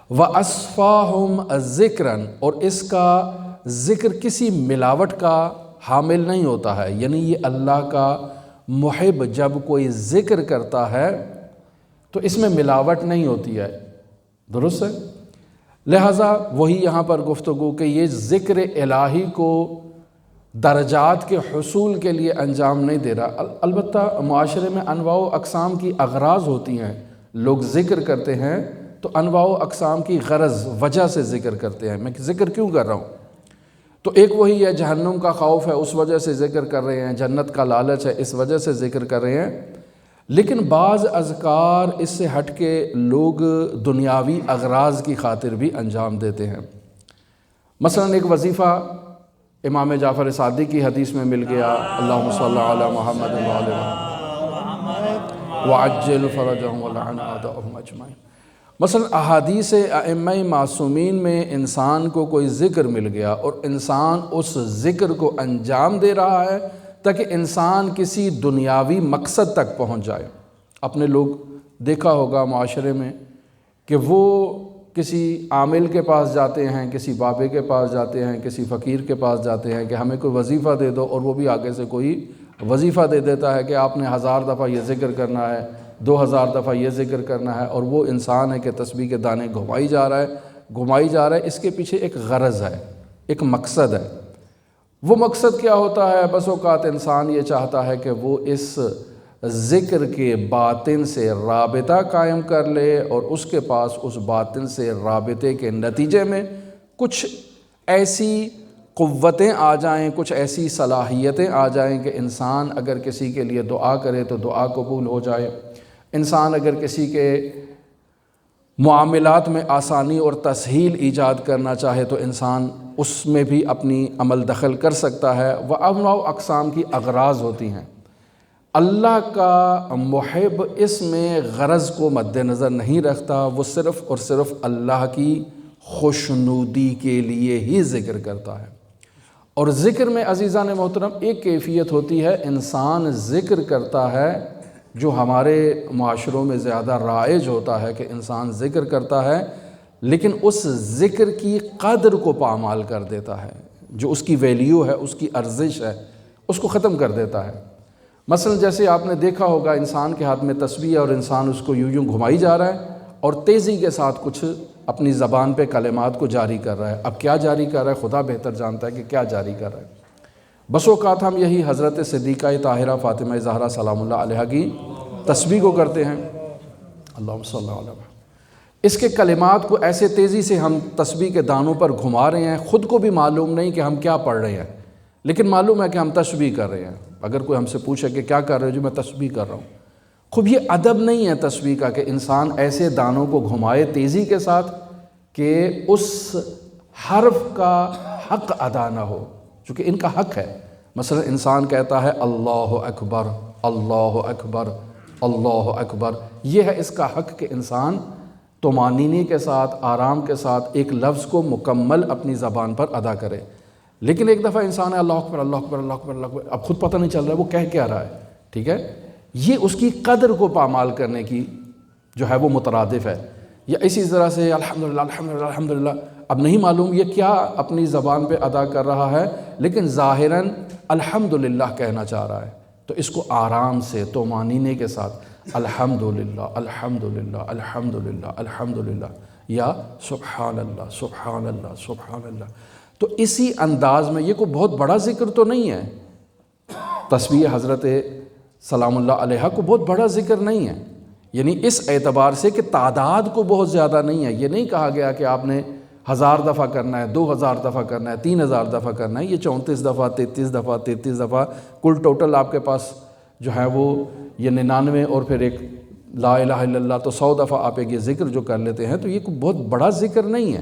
وَأَصْفَاهُمْ ذِكْرًا، اور اس کا ذکر کسی ملاوٹ کا حامل نہیں ہوتا ہے، یعنی یہ اللہ کا محب جب کوئی ذکر کرتا ہے تو اس میں ملاوٹ نہیں ہوتی ہے، درست ہے؟ لہٰذا وہی یہاں پر گفتگو کہ یہ ذکر الہی کو درجات کے حصول کے لیے انجام نہیں دے رہا۔ البتہ معاشرے میں انواع و اقسام کی اغراض ہوتی ہیں، لوگ ذکر کرتے ہیں تو انواع و اقسام کی غرض وجہ سے ذکر کرتے ہیں۔ میں ذکر کیوں کر رہا ہوں؟ تو ایک وہی ہے جہنم کا خوف ہے، اس وجہ سے ذکر کر رہے ہیں، جنت کا لالچ ہے، اس وجہ سے ذکر کر رہے ہیں۔ لیکن بعض اذکار اس سے ہٹ کے لوگ دنیاوی اغراض کی خاطر بھی انجام دیتے ہیں۔ مثلا ایک وظیفہ امام جعفر صادق کی حدیث میں مل گیا، اللہم صلی علی محمد وعلی محمد وعجل فرجہم ولعن اعداءہم اجمعین۔ مثلا احادیث ائمہ معصومین میں انسان کو کوئی ذکر مل گیا اور انسان اس ذکر کو انجام دے رہا ہے تاکہ انسان کسی دنیاوی مقصد تک پہنچ جائے۔ اپنے لوگ دیکھا ہوگا معاشرے میں کہ وہ کسی عامل کے پاس جاتے ہیں، کسی بابے کے پاس جاتے ہیں، کسی فقیر کے پاس جاتے ہیں کہ ہمیں کوئی وظیفہ دے دو، اور وہ بھی آگے سے کوئی وظیفہ دے دیتا ہے کہ آپ نے 1000 دفعہ یہ ذکر کرنا ہے، 2000 دفعہ یہ ذکر کرنا ہے، اور وہ انسان ہے کہ تسبیح کے دانے گھمائی جا رہا ہے۔ اس کے پیچھے ایک غرض ہے، ایک مقصد ہے۔ وہ مقصد کیا ہوتا ہے؟ بس اوقات انسان یہ چاہتا ہے کہ وہ اس ذکر کے باطن سے رابطہ قائم کر لے، اور اس کے پاس اس باطن سے رابطے کے نتیجے میں کچھ ایسی قوتیں آ جائیں، کچھ ایسی صلاحیتیں آ جائیں کہ انسان اگر کسی کے لیے دعا کرے تو دعا قبول ہو جائے، انسان اگر کسی کے معاملات میں آسانی اور تسہیل ایجاد کرنا چاہے تو انسان اس میں بھی اپنی عمل دخل کر سکتا ہے۔ وہ انواع و اقسام کی اغراض ہوتی ہیں۔ اللہ کا محب اس میں غرض کو مد نظر نہیں رکھتا، وہ صرف اور صرف اللہ کی خوشنودی کے لیے ہی ذکر کرتا ہے۔ اور ذکر میں عزیزان محترم ایک کیفیت ہوتی ہے، انسان ذکر کرتا ہے جو ہمارے معاشروں میں زیادہ رائج ہوتا ہے کہ انسان ذکر کرتا ہے لیکن اس ذکر کی قدر کو پامال کر دیتا ہے، جو اس کی ویلیو ہے، اس کی ارزش ہے، اس کو ختم کر دیتا ہے۔ مثلا جیسے آپ نے دیکھا ہوگا انسان کے ہاتھ میں تسبیح ہے اور انسان اس کو یوں گھمائی جا رہا ہے اور تیزی کے ساتھ کچھ اپنی زبان پہ کلمات کو جاری کر رہا ہے۔ اب کیا جاری کر رہا ہے خدا بہتر جانتا ہے کہ کیا جاری کر رہا ہے۔ بس اوقات ہم یہی حضرت صدیقہ طاہرہ فاطمہ زہرا سلام اللہ علیہا کی تسبیح کو کرتے ہیں، اللہم صلی اللہ علیہ وسلم۔ اس کے کلمات کو ایسے تیزی سے ہم تسبیح کے دانوں پر گھما رہے ہیں، خود کو بھی معلوم نہیں کہ ہم کیا پڑھ رہے ہیں، لیکن معلوم ہے کہ ہم تسبیح کر رہے ہیں۔ اگر کوئی ہم سے پوچھے کہ کیا کر رہے ہو، جو میں تسبیح کر رہا ہوں۔ خوب یہ ادب نہیں ہے تسبیح کا کہ انسان ایسے دانوں کو گھمائے تیزی کے ساتھ کہ اس حرف کا حق ادا نہ ہو، چونکہ ان کا حق ہے۔ مثلا انسان کہتا ہے اللہ اکبر، اللہ اکبر، اللہ اکبر، یہ ہے اس کا حق کہ انسان طمانینی کے ساتھ، آرام کے ساتھ ایک لفظ کو مکمل اپنی زبان پر ادا کرے۔ لیکن ایک دفعہ انسان ہے اللہ اکبر، اللہ اکبر، اللہ اکبر، اللہ اکبر، اب خود پتہ نہیں چل رہا ہے وہ کہہ کیا رہا ہے، ٹھیک ہے؟ یہ اس کی قدر کو پامال کرنے کی جو ہے وہ مترادف ہے۔ یا اسی طرح سے الحمدللہ الحمدللہ الحمدللہ، اب نہیں معلوم یہ کیا اپنی زبان پہ ادا کر رہا ہے، لیکن ظاہراً الحمدللہ کہنا چاہ رہا ہے۔ تو اس کو آرام سے طمانینے کے ساتھ الحمدللہ الحمدللہ الحمدللہ الحمدللہ، یا سبحان اللہ سبحان اللہ سبحان اللہ۔ تو اسی انداز میں یہ کوئی بہت بڑا ذکر تو نہیں ہے، تسبیح حضرت سلام اللہ علیہ کو بہت بڑا ذکر نہیں ہے، یعنی اس اعتبار سے کہ تعداد کو بہت زیادہ نہیں ہے۔ یہ نہیں کہا گیا کہ آپ نے 1000 دفعہ کرنا ہے، 2000 دفعہ کرنا ہے، 3000 دفعہ کرنا ہے، یہ 34 دفعہ 33 دفعہ 33 دفعہ کل ٹوٹل آپ کے پاس جو ہے وہ یہ 99 اور پھر ایک لا الہ الا اللہ، تو 100 دفعہ آپ ایک یہ ذکر جو کر لیتے ہیں، تو یہ کوئی بہت بڑا ذکر نہیں ہے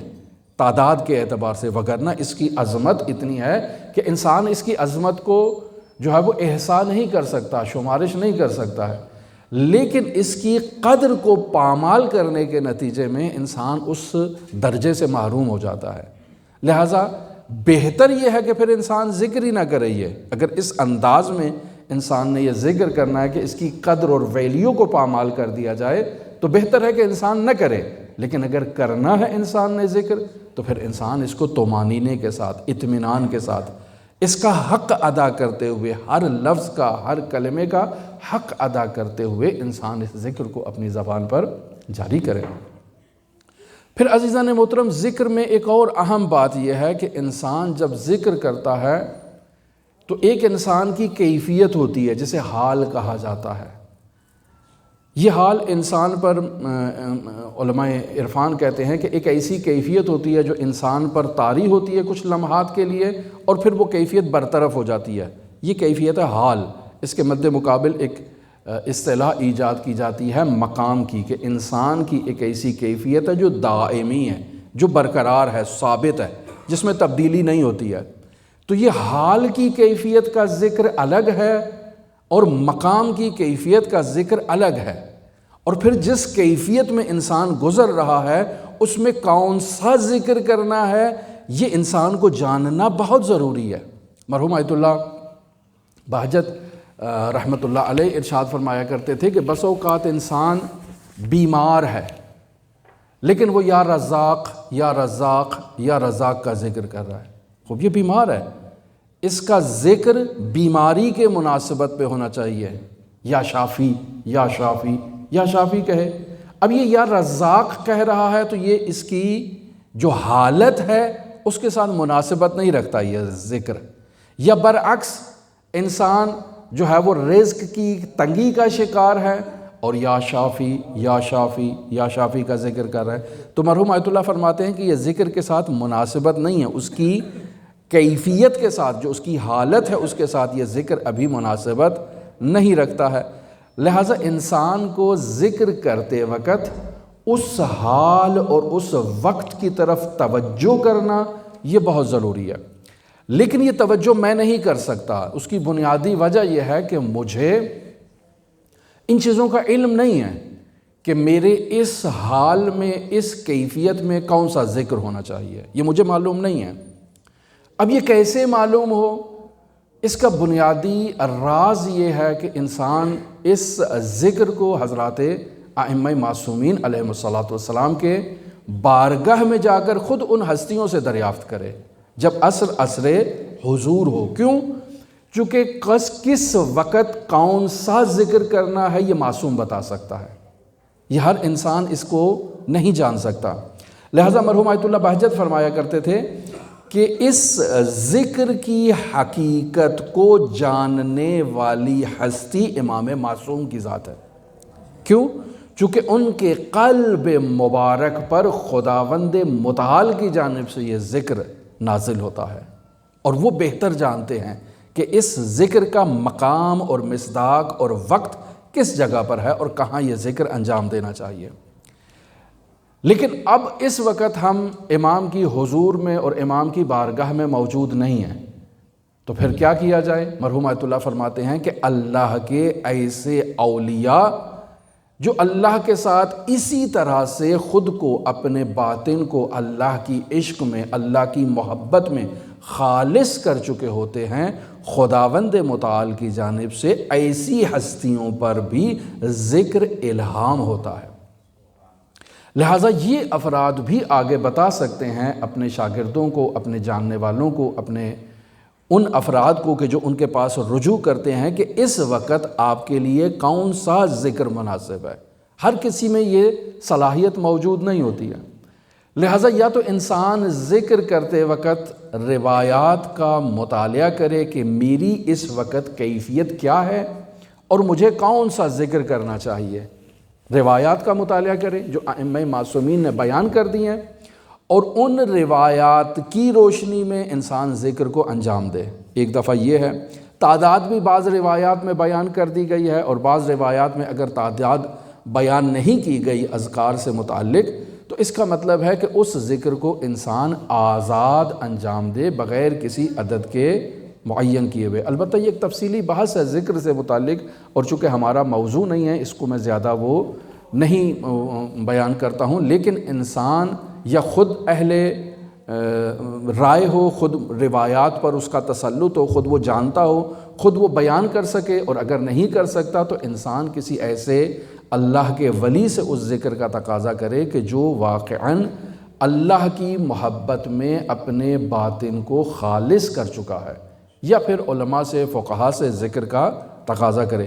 تعداد کے اعتبار سے، وگرنہ اس کی عظمت اتنی ہے کہ انسان اس کی عظمت کو جو ہے وہ احصاء نہیں کر سکتا، شمارش نہیں کر سکتا ہے، لیکن اس کی قدر کو پامال کرنے کے نتیجے میں انسان اس درجے سے محروم ہو جاتا ہے۔ لہٰذا بہتر یہ ہے کہ پھر انسان ذکر ہی نہ کرے۔ یہ اگر اس انداز میں انسان نے یہ ذکر کرنا ہے کہ اس کی قدر اور ویلیو کو پامال کر دیا جائے تو بہتر ہے کہ انسان نہ کرے۔ لیکن اگر کرنا ہے انسان نے ذکر تو پھر انسان اس کو طمانینے کے ساتھ، اطمینان کے ساتھ، اس کا حق ادا کرتے ہوئے، ہر لفظ کا، ہر کلمے کا حق ادا کرتے ہوئے انسان اس ذکر کو اپنی زبان پر جاری کرے۔ پھر عزیزان محترم، ذکر میں ایک اور اہم بات یہ ہے کہ انسان جب ذکر کرتا ہے تو ایک انسان کی کیفیت ہوتی ہے جسے حال کہا جاتا ہے۔ یہ حال انسان پر علماء عرفان کہتے ہیں کہ ایک ایسی کیفیت ہوتی ہے جو انسان پر طاری ہوتی ہے کچھ لمحات کے لیے، اور پھر وہ کیفیت برطرف ہو جاتی ہے۔ یہ کیفیت ہے حال۔ اس کے مد مقابل ایک اصطلاح ایجاد کی جاتی ہے مقام کی، کہ انسان کی ایک ایسی کیفیت ہے جو دائمی ہے، جو برقرار ہے، ثابت ہے، جس میں تبدیلی نہیں ہوتی ہے۔ تو یہ حال کی کیفیت کا ذکر الگ ہے اور مقام کی کیفیت کا ذکر الگ ہے، اور پھر جس کیفیت میں انسان گزر رہا ہے اس میں کون سا ذکر کرنا ہے یہ انسان کو جاننا بہت ضروری ہے۔ مرحوم آیت اللہ بہجت رحمۃ اللہ علیہ ارشاد فرمایا کرتے تھے کہ بس اوقات انسان بیمار ہے لیکن وہ یا رزاق یا رزاق یا رزاق کا ذکر کر رہا ہے۔ خوب یہ بیمار ہے، اس کا ذکر بیماری کے مناسبت پہ ہونا چاہیے، یا شافی یا شافی یا شافی کہے۔ اب یہ یا رزاق کہہ رہا ہے تو یہ اس کی جو حالت ہے اس کے ساتھ مناسبت نہیں رکھتا یہ ذکر، یا برعکس انسان جو ہے وہ رزق کی تنگی کا شکار ہے اور یا شافی یا شافی یا شافی کا ذکر کر رہا ہے، تو مرحوم آیت اللہ فرماتے ہیں کہ یہ ذکر کے ساتھ مناسبت نہیں ہے، اس کی کیفیت کے ساتھ، جو اس کی حالت ہے اس کے ساتھ یہ ذکر ابھی مناسبت نہیں رکھتا ہے۔ لہٰذا انسان کو ذکر کرتے وقت اس حال اور اس وقت کی طرف توجہ کرنا یہ بہت ضروری ہے، لیکن یہ توجہ میں نہیں کر سکتا۔ اس کی بنیادی وجہ یہ ہے کہ مجھے ان چیزوں کا علم نہیں ہے کہ میرے اس حال میں، اس کیفیت میں کون سا ذکر ہونا چاہیے، یہ مجھے معلوم نہیں ہے۔ اب یہ کیسے معلوم ہو؟ اس کا بنیادی راز یہ ہے کہ انسان اس ذکر کو حضرات ائمہ معصومین علیہ الصلاۃ کے بارگاہ میں جا کر خود ان ہستیوں سے دریافت کرے جب عصر حضور ہو۔ کیوں؟ چونکہ کس وقت کون سا ذکر کرنا ہے یہ معصوم بتا سکتا ہے، یہ ہر انسان اس کو نہیں جان سکتا۔ لہٰذا مرحوم آیت اللہ بہجت فرمایا کرتے تھے کہ اس ذکر کی حقیقت کو جاننے والی ہستی امام معصوم کی ذات ہے۔ کیوں؟ چونکہ ان کے قلب مبارک پر خداوند متعال کی جانب سے یہ ذکر نازل ہوتا ہے، اور وہ بہتر جانتے ہیں کہ اس ذکر کا مقام اور مصداق اور وقت کس جگہ پر ہے اور کہاں یہ ذکر انجام دینا چاہیے۔ لیکن اب اس وقت ہم امام کی حضور میں اور امام کی بارگاہ میں موجود نہیں ہیں، تو پھر کیا کیا جائے؟ مرحوم آیت اللہ فرماتے ہیں کہ اللہ کے ایسے اولیاء جو اللہ کے ساتھ اسی طرح سے خود کو، اپنے باطن کو اللہ کی عشق میں، اللہ کی محبت میں خالص کر چکے ہوتے ہیں، خداوند متعال کی جانب سے ایسی ہستیوں پر بھی ذکر الہام ہوتا ہے۔ لہٰذا یہ افراد بھی آگے بتا سکتے ہیں اپنے شاگردوں کو، اپنے جاننے والوں کو، اپنے ان افراد کو کہ جو ان کے پاس رجوع کرتے ہیں کہ اس وقت آپ کے لیے کون سا ذکر مناسب ہے۔ ہر کسی میں یہ صلاحیت موجود نہیں ہوتی ہے۔ لہٰذا یا تو انسان ذکر کرتے وقت روایات کا مطالعہ کرے کہ میری اس وقت کیفیت کیا ہے اور مجھے کون سا ذکر کرنا چاہیے، روایات کا مطالعہ کرے جو ائمہ معصومین نے بیان کر دی ہیں، اور ان روایات کی روشنی میں انسان ذکر کو انجام دے۔ ایک دفعہ یہ ہے، تعداد بھی بعض روایات میں بیان کر دی گئی ہے، اور بعض روایات میں اگر تعداد بیان نہیں کی گئی اذکار سے متعلق تو اس کا مطلب ہے کہ اس ذکر کو انسان آزاد انجام دے بغیر کسی عدد کے معین کیے ہوئے۔ البتہ یہ ایک تفصیلی بحث ہے ذکر سے متعلق، اور چونکہ ہمارا موضوع نہیں ہے اس کو میں زیادہ وہ نہیں بیان کرتا ہوں، لیکن انسان یا خود اہل رائے ہو، خود روایات پر اس کا تسلط ہو، خود وہ جانتا ہو، خود وہ بیان کر سکے، اور اگر نہیں کر سکتا تو انسان کسی ایسے اللہ کے ولی سے اس ذکر کا تقاضا کرے کہ جو واقعاً اللہ کی محبت میں اپنے باطن کو خالص کر چکا ہے، یا پھر علماء سے، فقہا سے ذکر کا تقاضا کرے۔